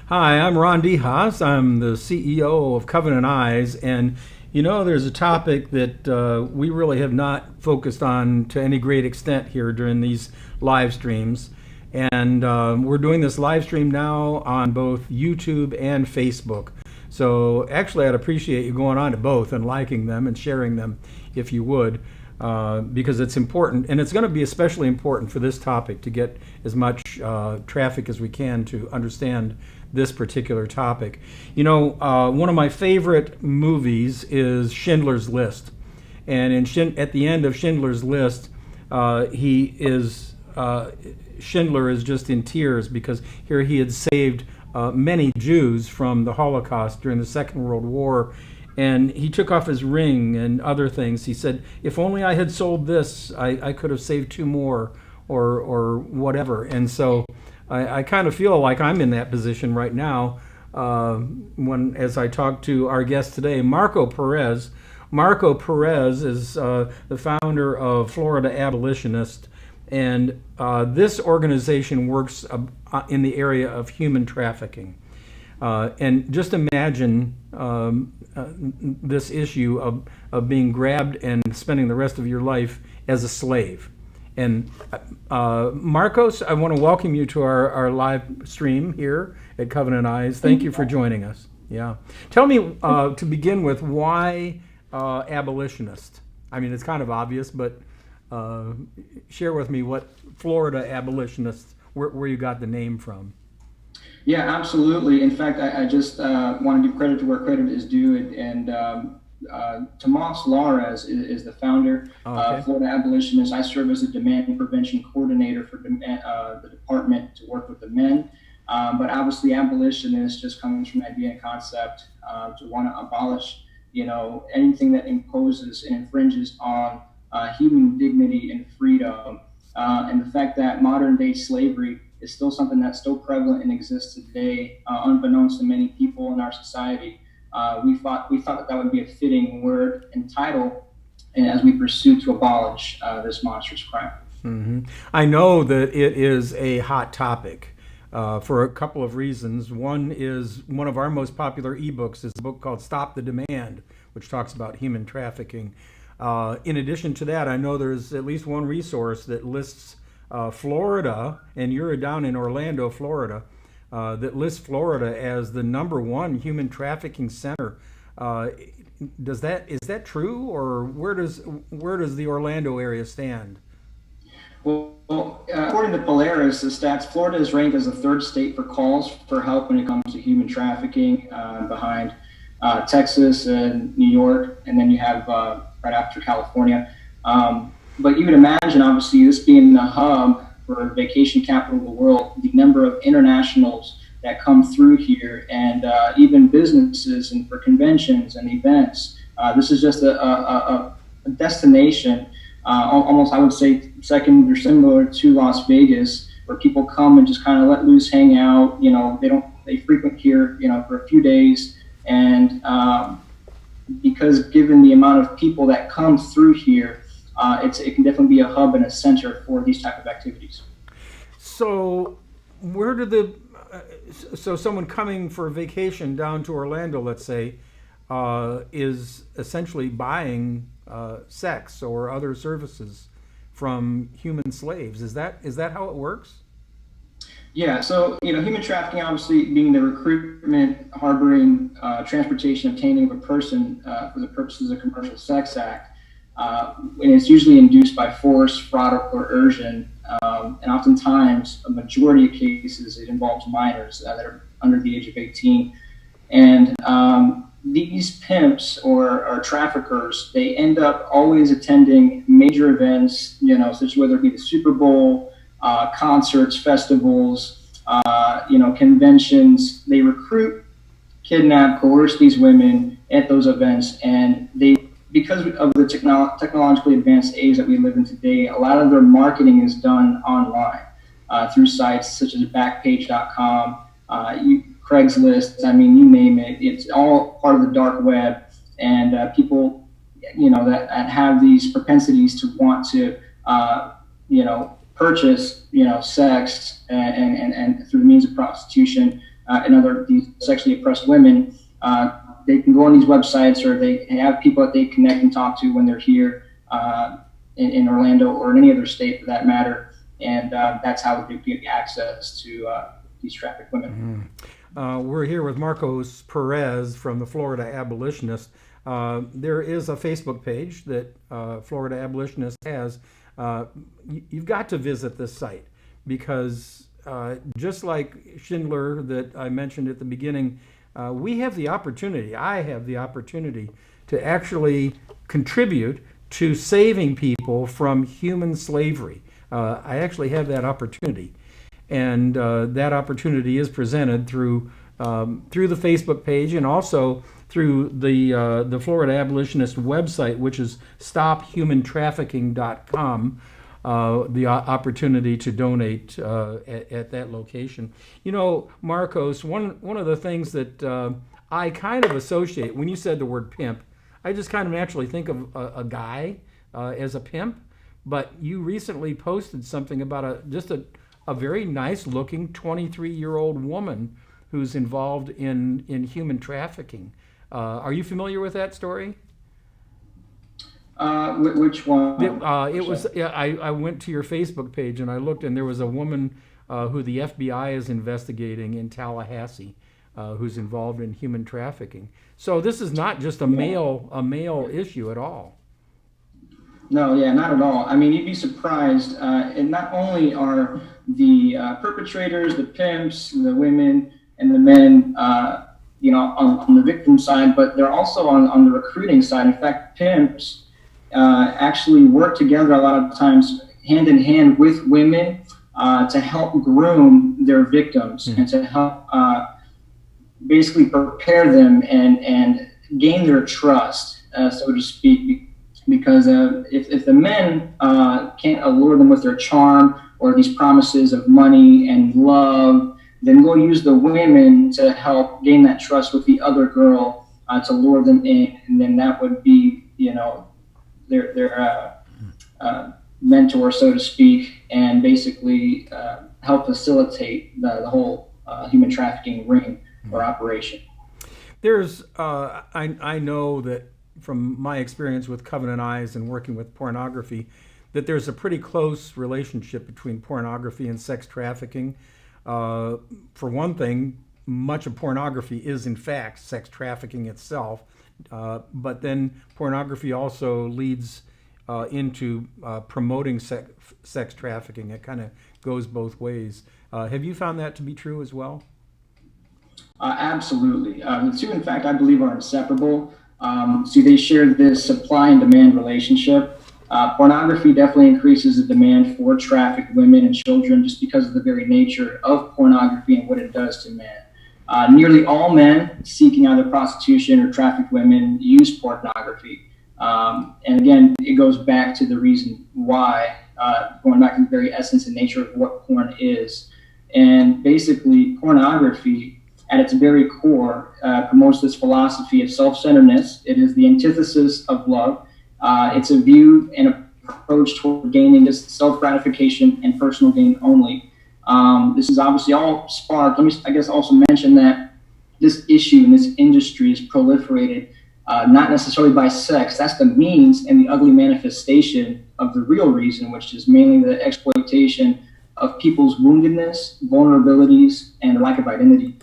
Hi, I'm Ron D. Haas. I'm the CEO of Covenant Eyes, and there's a topic that we really have not focused on to any great extent here during these live streams. And we're doing this live stream now on both YouTube and Facebook. So actually, I'd appreciate you going on to both and liking them and sharing them if you would, because it's important. And it's going to be especially important for this topic to get as much traffic as we can to understand this particular topic. One of my favorite movies is Schindler's List. And at the end of Schindler's List, Schindler is just in tears because here he had saved many Jews from the Holocaust during the Second World War. And he took off his ring and other things. He said, if only I had sold this, I could have saved two more or whatever. And so I kind of feel like I'm in that position right now as I talk to our guest today, Marco Perez. Marco Perez is the founder of Florida Abolitionist, and this organization works in the area of human trafficking. And just imagine this issue of being grabbed and spending the rest of your life as a slave. And Marcos, I want to welcome you to our live stream here at Covenant Eyes. Thank you for joining us. Yeah. Tell me, to begin with, why abolitionist? I mean, it's kind of obvious, but share with me what Florida Abolitionists, where you got the name from. Yeah, absolutely. In fact, I just want to give credit to where credit is due. And Tomas Lares is the founder of Florida Abolitionist. I serve as a demand prevention coordinator for the department to work with the men. But obviously, abolitionist just comes from the idea and concept to want to abolish, anything that imposes and infringes on human dignity and freedom. And the fact that modern day slavery is still something that's still prevalent and exists today, unbeknownst to many people in our society. We thought that would be a fitting word and title as we pursue to abolish this monstrous crime. Mm-hmm. I know that it is a hot topic for a couple of reasons. One is one of our most popular ebooks is a book called Stop the Demand, which talks about human trafficking. In addition to that, I know there's at least one resource that lists Florida, and you're down in Orlando, Florida, that lists Florida as the number one human trafficking center. Is that true, or where does the Orlando area stand? Well, according to Polaris, the stats, Florida is ranked as the third state for calls for help when it comes to human trafficking, behind Texas and New York, and then you have right after California. But you would imagine, obviously, this being the hub for vacation capital of the world, the number of internationals that come through here, and even businesses and for conventions and events. This is just a destination, almost I would say second or similar to Las Vegas, where people come and just kind of let loose, hang out. They frequent here, for a few days, and because given the amount of people that come through here, it can definitely be a hub and a center for these type of activities. So so someone coming for a vacation down to Orlando, let's say, is essentially buying sex or other services from human slaves. Is that how it works? Yeah, so human trafficking, obviously being the recruitment, harboring, transportation, obtaining of a person for the purposes of commercial sex act. And it's usually induced by force, fraud, or coercion, and oftentimes, a majority of cases, it involves minors that are under the age of 18. And these pimps or traffickers, they end up always attending major events, such as whether it be the Super Bowl, concerts, festivals, conventions. They recruit, kidnap, coerce these women at those events, and because of the technologically advanced age that we live in today, a lot of their marketing is done online through sites such as Backpage.com, Craigslist. I mean, you name it. It's all part of the dark web, and people, that have these propensities to want to, purchase, sex and through the means of prostitution, and other these sexually oppressed women, they can go on these websites, or they have people that they connect and talk to when they're here in Orlando or in any other state for that matter. And that's how they get access to these trafficked women. We're here with Marcos Perez from the Florida Abolitionist. There is a Facebook page that Florida Abolitionist has. You've got to visit this site because just like Schindler that I mentioned at the beginning, we have the opportunity, I have the opportunity to actually contribute to saving people from human slavery. I actually have that opportunity. And that opportunity is presented through the Facebook page and also through the Florida Abolitionist website, which is stophumantrafficking.com. The opportunity to donate at that location. You know, Marcos, one of the things that I kind of associate when you said the word pimp, I just kind of naturally think of a guy as a pimp. But you recently posted something about just a very nice looking 23-year-old woman who's involved in human trafficking. Are you familiar with that story? Which one? It was. Yeah, I went to your Facebook page and I looked, and there was a woman who the FBI is investigating in Tallahassee, who's involved in human trafficking. So this is not just a male issue at all. No, yeah, not at all. I mean, you'd be surprised. And not only are the perpetrators, the pimps, the women, and the men, on the victim side, but they're also on the recruiting side. In fact, pimps actually work together a lot of times hand in hand with women to help groom their victims and to help basically prepare them and gain their trust, so to speak. Because if the men can't allure them with their charm or these promises of money and love, then they'll use the women to help gain that trust with the other girl to lure them in, and then that would be, their mentor, so to speak, and basically help facilitate the whole human trafficking ring or operation. There's, I know that from my experience with Covenant Eyes and working with pornography, that there's a pretty close relationship between pornography and sex trafficking. For one thing, much of pornography is in fact sex trafficking itself, but then pornography also leads into promoting sex trafficking. It kind of goes both ways. Have you found that to be true as well? Absolutely. The two, in fact, I believe are inseparable. See, they share this supply and demand relationship. Pornography definitely increases the demand for trafficked women and children just because of the very nature of pornography and what it does to men. Nearly all men seeking either prostitution or trafficked women use pornography. And again, it goes back to the reason why, going back to the very essence and nature of what porn is. And basically, pornography, at its very core, promotes this philosophy of self-centeredness. It is the antithesis of love. It's a view and approach toward gaining just self-gratification and personal gain only. This is obviously all sparked. Let me, I guess, also mention that this issue in this industry is proliferated, not necessarily by sex. That's the means and the ugly manifestation of the real reason, which is mainly the exploitation of people's woundedness, vulnerabilities, and lack of identity.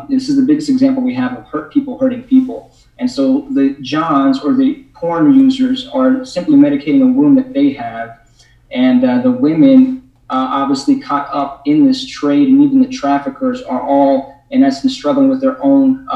This is the biggest example we have of people hurting people. And so the Johns or the porn users are simply medicating a wound that they have. And the women obviously caught up in this trade, and even the traffickers are all, in essence, struggling with their own,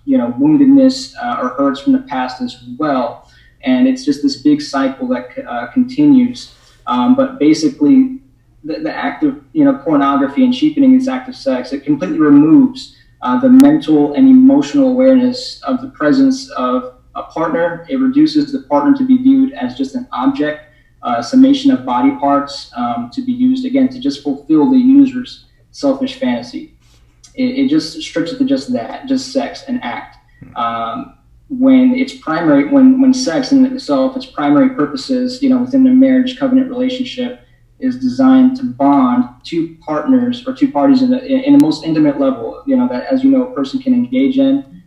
woundedness or hurts from the past as well. And it's just this big cycle that continues. But basically, the act of pornography and cheapening this act of sex, it completely removes the mental and emotional awareness of the presence of a partner. It reduces the partner to be viewed as just an object, a summation of body parts to be used again to just fulfill the user's selfish fantasy. It just strips it to just that, just sex and act. When it's primary, when sex in itself, its primary purposes, within the marriage covenant relationship, is designed to bond two partners or two parties in the most intimate level, that, as you know, a person can engage in,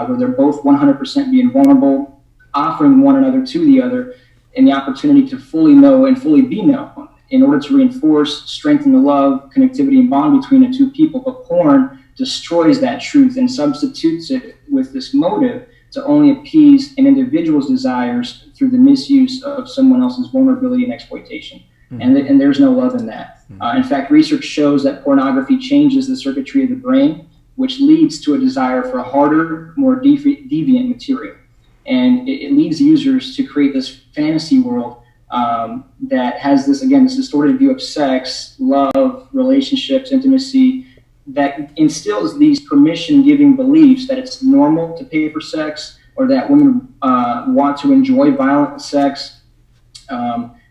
where they're both 100% being vulnerable, offering one another to the other, and the opportunity to fully know and fully be known in order to reinforce, strengthen the love, connectivity, and bond between the two people. But porn destroys that truth and substitutes it with this motive to only appease an individual's desires through the misuse of someone else's vulnerability and exploitation. And there's no love in that. In fact, research shows that pornography changes the circuitry of the brain, which leads to a desire for a harder, more deviant material. And it leads users to create this fantasy world that has this distorted view of sex, love, relationships, intimacy, that instills these permission-giving beliefs that it's normal to pay for sex, or that women want to enjoy violent sex,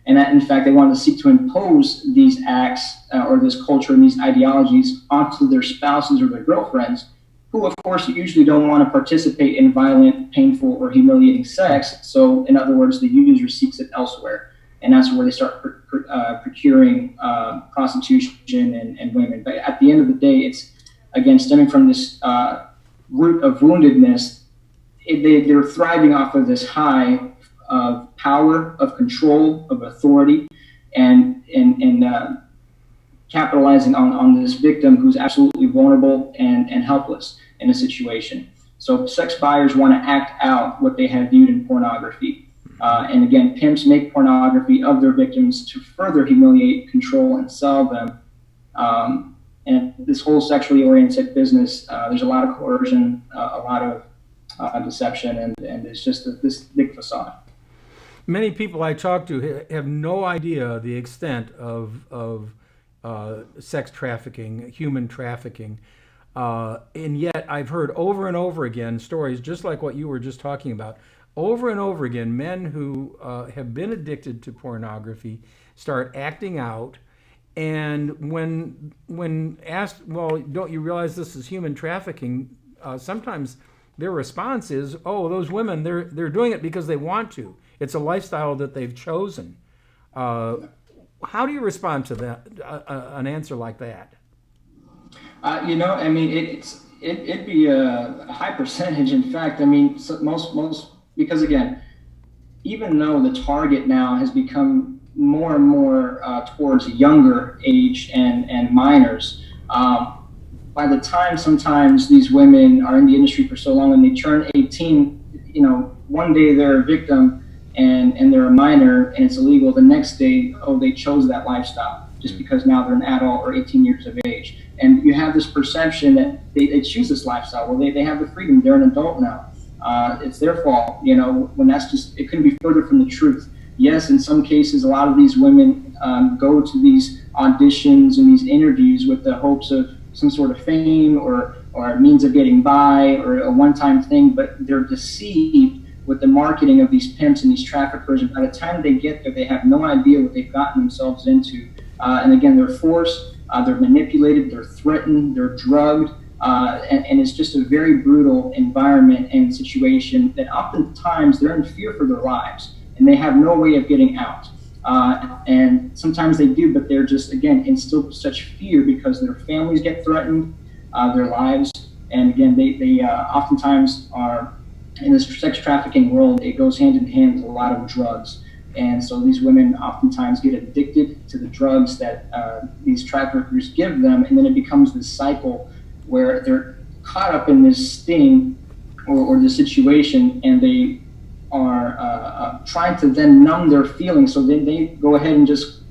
and that, in fact, they want to seek to impose these acts or this culture and these ideologies onto their spouses or their girlfriends, who, of course, usually don't want to participate in violent, painful, or humiliating sex. So, in other words, the user seeks it elsewhere. And that's where they start procuring prostitution and women. But at the end of the day, it's, again, stemming from this root of woundedness. They're thriving off of this high of power, of control, of authority, and capitalizing on this victim who's absolutely vulnerable and helpless in a situation. So sex buyers want to act out what they have viewed in pornography. And again, pimps make pornography of their victims to further humiliate, control, and sell them. And this whole sexually oriented business, there's a lot of coercion, a lot of deception, and it's just this big facade. Many people I talk to have no idea the extent of sex trafficking, human trafficking. And yet I've heard over and over again stories just like what you were just talking about. Over and over again, men who have been addicted to pornography start acting out, and when asked, well, don't you realize this is human trafficking? Sometimes their response is, oh, those women, they're doing it because they want to. It's a lifestyle that they've chosen. How do you respond to that? An answer like that? It'd be a high percentage. In fact, most because, again, even though the target now has become more and more towards younger age and minors, by the time sometimes these women are in the industry for so long and they turn 18, one day they're a victim and they're a minor and it's illegal. The next day, they chose that lifestyle just because now they're an adult or 18 years of age. And you have this perception that they choose this lifestyle. Well, they have the freedom. They're an adult now. It's their fault, when it couldn't be further from the truth. Yes, in some cases, a lot of these women go to these auditions and these interviews with the hopes of some sort of fame or a means of getting by or a one-time thing, but they're deceived with the marketing of these pimps and these traffickers. And by the time they get there, they have no idea what they've gotten themselves into. And again, they're forced, they're manipulated, they're threatened, they're drugged. And it's just a very brutal environment and situation that oftentimes they're in fear for their lives and they have no way of getting out. And sometimes they do, but they're just, again, instilled with such fear because their families get threatened, their lives. And again, they oftentimes are in this sex trafficking world. It goes hand in hand with a lot of drugs. And so these women oftentimes get addicted to the drugs that these traffickers give them. And then it becomes this cycle where they're caught up in this sting or this situation, and they are trying to then numb their feelings. So they go ahead and just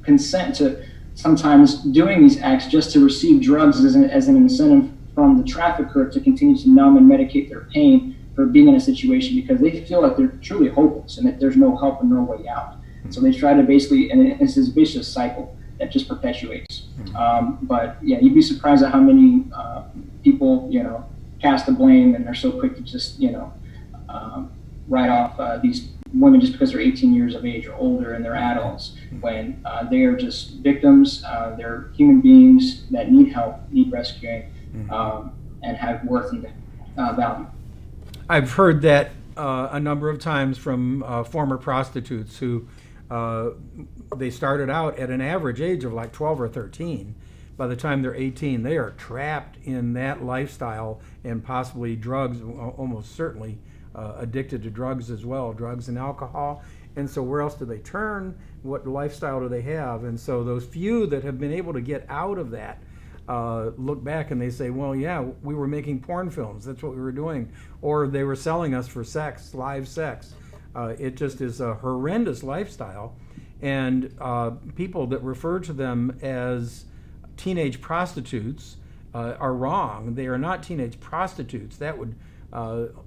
consent to sometimes doing these acts just to receive drugs as an incentive from the trafficker to continue to numb and medicate their pain for being in a situation because they feel like they're truly hopeless and that there's no help and no way out. So they try to basically, and it's this vicious cycle that just perpetuates. But yeah, you'd be surprised at how many people, cast the blame and they're so quick to just, write off these women just because they're 18 years of age or older and they're adults when they are just victims. They're human beings that need help, need rescuing, and have worth and value. I've heard that a number of times from former prostitutes who uh, they started out at an average age of like 12 or 13. By the time they're 18, they are trapped in that lifestyle and possibly drugs, almost certainly addicted to drugs as well, drugs and alcohol. And so where else do they turn? What lifestyle do they have? And so those few that have been able to get out of that look back and they say, well, yeah, we were making porn films. That's what we were doing. Or they were selling us for sex, live sex. It just is a horrendous lifestyle. And people that refer to them as teenage prostitutes are wrong. They are not teenage prostitutes. That would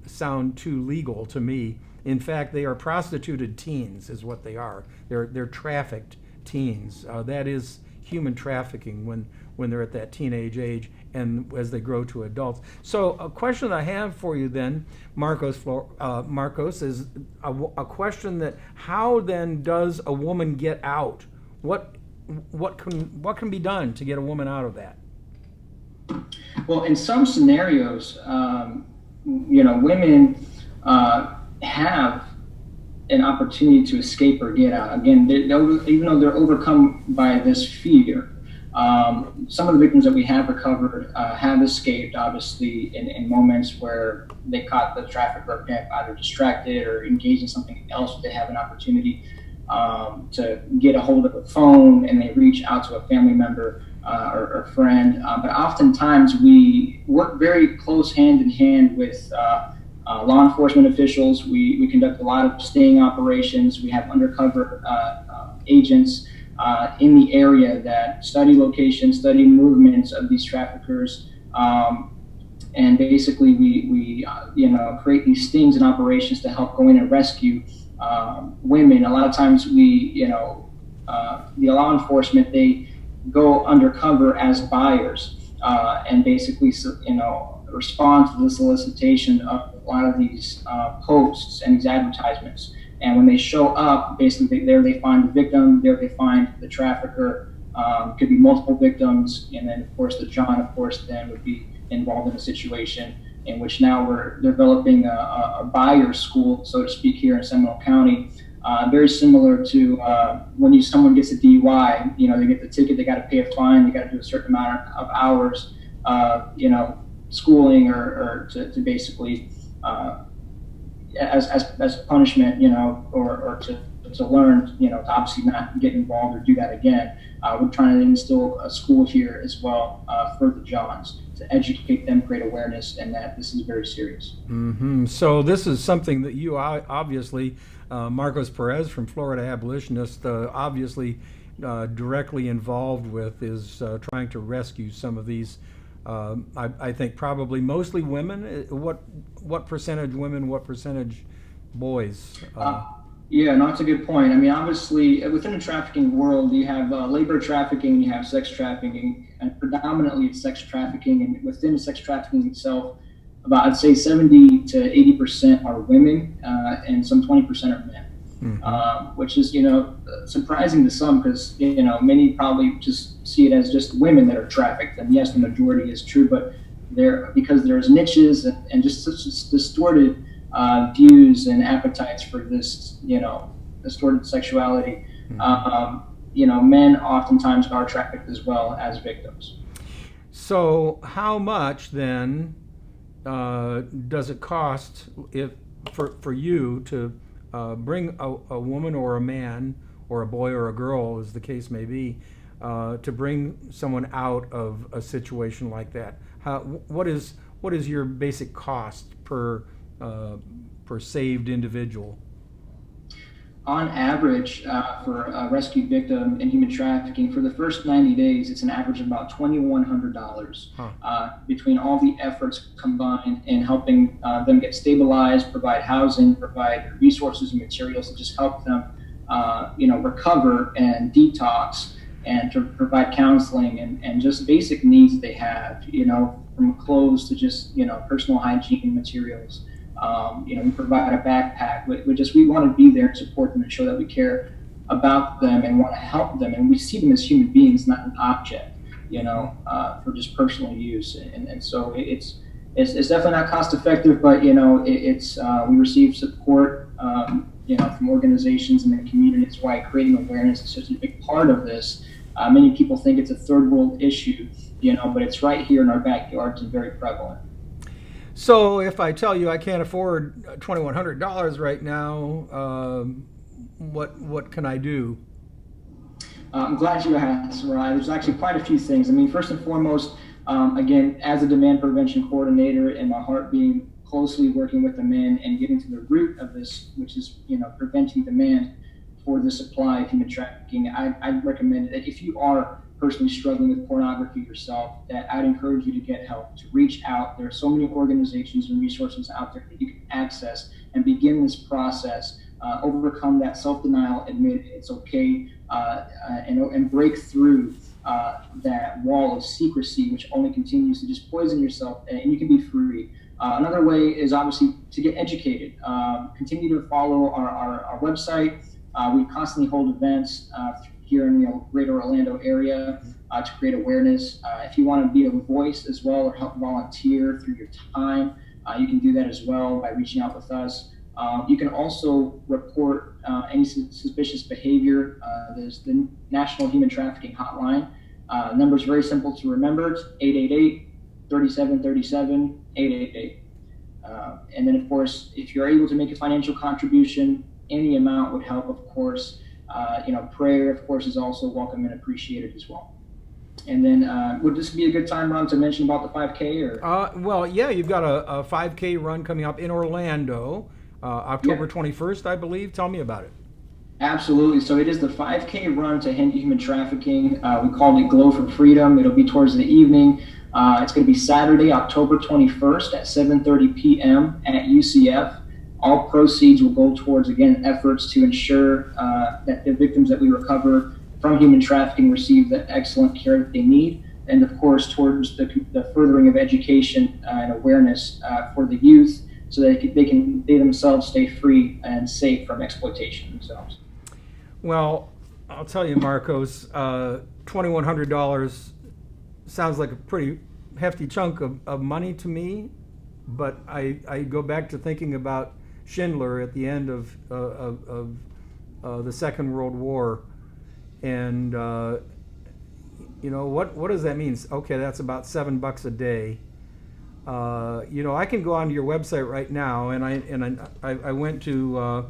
sound too legal to me. In fact, they are prostituted teens is what they are. They're trafficked teens. That is human trafficking when they're at that teenage age and as they grow to adults. So a question I have for you then, Marcos, is a question that how then does a woman get out? What can be done to get a woman out of that? Well, in some scenarios, women have an opportunity to escape or get out. Again, even though they're overcome by this fear, some of the victims that we have recovered have escaped, obviously, in moments where they caught the trafficker either distracted or engaged in something else. They have an opportunity to get a hold of a phone and they reach out to a family member or friend. But oftentimes we work very close hand in hand with law enforcement officials. We conduct a lot of sting operations. We have undercover agents in the area that study locations, study movements of these traffickers, and basically we create these stings and operations to help go in and rescue women. A lot of times the law enforcement, they go undercover as buyers and basically respond to the solicitation of a lot of these posts and these advertisements. And when they show up, basically there they find the victim, there they find the trafficker. Could be multiple victims, and then of course the John, of course, then would be involved in a situation in which now we're developing a buyer school, so to speak, here in Seminole County. Very similar to when someone gets a DUI, they get the ticket, they got to pay a fine, they got to do a certain amount of hours, schooling or to basically as punishment, or to learn, to obviously not get involved or do that again. We're trying to instill a school here as well for the Johns to educate them, create awareness, and that this is very serious. Mm-hmm. So this is something that you obviously, Marcos Perez from Florida Abolitionist, obviously directly involved with, is trying to rescue some of these. I think probably mostly women. What percentage women? What percentage boys? Yeah, no, that's a good point. I mean, obviously, within the trafficking world, you have labor trafficking, you have sex trafficking, and predominantly it's sex trafficking. And within sex trafficking itself, I'd say 70 to 80% are women, and some 20% are men. Mm-hmm. Which is, surprising to some because, many probably just see it as just women that are trafficked. And yes, the majority is true, but because there's niches and just such distorted views and appetites for this, distorted sexuality, mm-hmm. Men oftentimes are trafficked as well as victims. So how much then does it cost for you to bring a woman or a man or a boy or a girl, as the case may be, to bring someone out of a situation like that? What is your basic cost per saved individual? On average, for a rescued victim in human trafficking, for the first 90 days, it's an average of about $2,100 between all the efforts combined in helping them get stabilized, provide housing, provide resources and materials to just help them, recover and detox, and to provide counseling and just basic needs they have, from clothes to just, personal hygiene materials. We provide a backpack. We want to be there and support them and show that we care about them and want to help them. And we see them as human beings, not an object, for just personal use. And so it's definitely not cost effective, but, we receive support, from organizations in the community. That's why creating awareness is such a big part of this. Many people think it's a third world issue, but it's right here in our backyards and very prevalent. So if I tell you I can't afford $2,100 right now, what can I do? I'm glad you asked, Ryan. There's actually quite a few things. I mean, first and foremost, again, as a demand prevention coordinator, and my heart being closely working with the men and getting to the root of this, which is preventing demand for the supply of human trafficking, I recommend that if you are personally struggling with pornography yourself, that I'd encourage you to get help, to reach out. There are so many organizations and resources out there that you can access and begin this process, overcome that self-denial, admit it's okay, and break through that wall of secrecy, which only continues to just poison yourself, and you can be free. Another way is obviously to get educated. Continue to follow our website. We constantly hold events here in the greater Orlando area to create awareness. If you want to be a voice as well or help volunteer through your time, you can do that as well by reaching out with us. You can also report any suspicious behavior. There's the National Human Trafficking Hotline. Number is very simple to remember. It's 888-3737, 888. And then, of course, if you're able to make a financial contribution, any amount would help, of course. Prayer, of course, is also welcome and appreciated as well. And then, would this be a good time, Ron, to mention about the 5K? Or? Well, yeah, you've got a 5K run coming up in Orlando, October 21st, I believe. Tell me about it. Absolutely. So it is the 5K run to end human trafficking. We called it Glow for Freedom. It'll be towards the evening. It's going to be Saturday, October 21st at 7:30 p.m. at UCF. All proceeds will go towards, again, efforts to ensure that the victims that we recover from human trafficking receive the excellent care that they need, and of course towards the furthering of education and awareness for the youth, so that they themselves stay free and safe from exploitation themselves. Well, I'll tell you, Marcos, $2,100 sounds like a pretty hefty chunk of money to me, but I go back to thinking about Schindler at the end of the Second World War, and what does that mean? Okay, that's about $7 a day. I can go onto your website right now, and I went to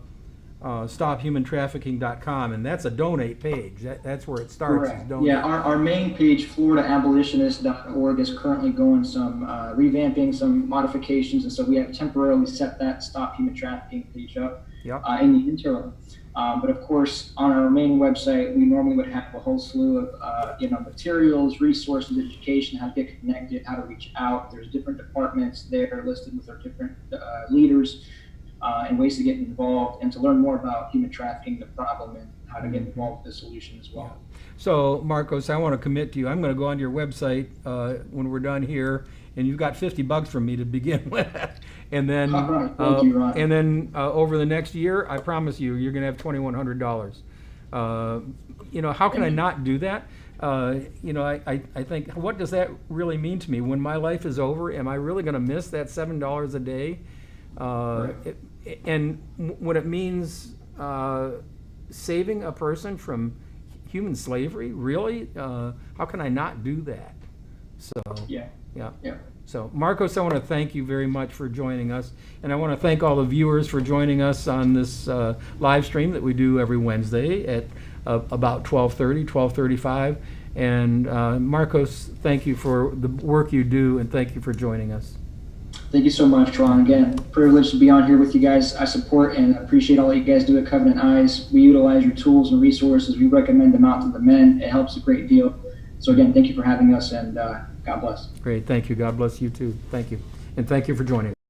stophumantrafficking.com, and that's a donate page. That's where it starts. Correct. Yeah, our main page, FloridaAbolitionist.org, is currently going some revamping, some modifications, and so we have temporarily set that Stop Human Trafficking page up in the interim. But of course, on our main website, we normally would have a whole slew of materials, resources, education, how to get connected, how to reach out. There's different departments there listed with our different leaders. And ways to get involved and to learn more about human trafficking, the problem, and how to get involved with the solution as well. Yeah. So, Marcos, I want to commit to you. I'm going to go onto your website when we're done here, and you've got $50 from me to begin with, and then Thank you, Ron. And then over the next year, I promise you're going to have $2,100. How can I not do that? I think, what does that really mean to me? When my life is over, am I really going to miss that $7 a day? And when it means saving a person from human slavery, really, how can I not do that? So yeah. So Marcos, I want to thank you very much for joining us, and I want to thank all the viewers for joining us on this live stream that we do every Wednesday at about 12:30, 12:35. And Marcos, thank you for the work you do, and thank you for joining us. Thank you so much, Ron. Again, privileged to be on here with you guys. I support and appreciate all that you guys do at Covenant Eyes. We utilize your tools and resources. We recommend them out to the men. It helps a great deal. So again, thank you for having us, and God bless. Great. Thank you. God bless you too. Thank you. And thank you for joining us.